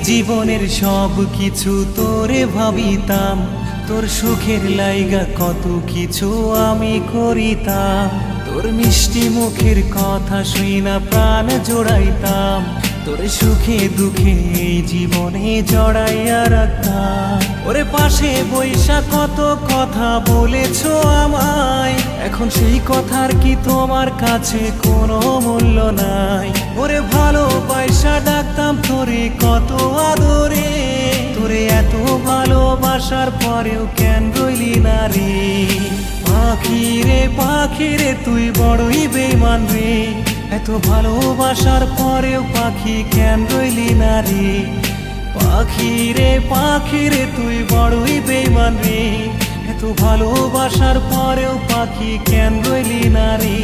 জীবনের সব কিছু তোরে ভাবিতাম, তোর সুখের লাইগা কত কিছু আমি করিতাম, তোর মিষ্টি মুখের কথা শুইনা প্রাণ জোড়াইতাম, তোর সুখে দুঃখে এই জীবনে জড়াইয়া রাখতাম। ওরে পাশে বৈশা কত কথা বলেছো আমায়, এখন সেই কথার কি তোমার কাছে কোনো মূল্য নাই? ওরে ভালোবাসা ডাকতাম তোরে কত আদরে, তোরে এত ভালোবাসার পরেও কেন রইলি না রে? পাখি রে তুই বড়ই বেঈমান রে, এত ভালোবাসার পরেও পাখি কেন রইলি না রে? পাখি রে তুই বড়ই বেঈমান রে, এত ভালোবাসার পরেও পাখি কেন রইলি না রে?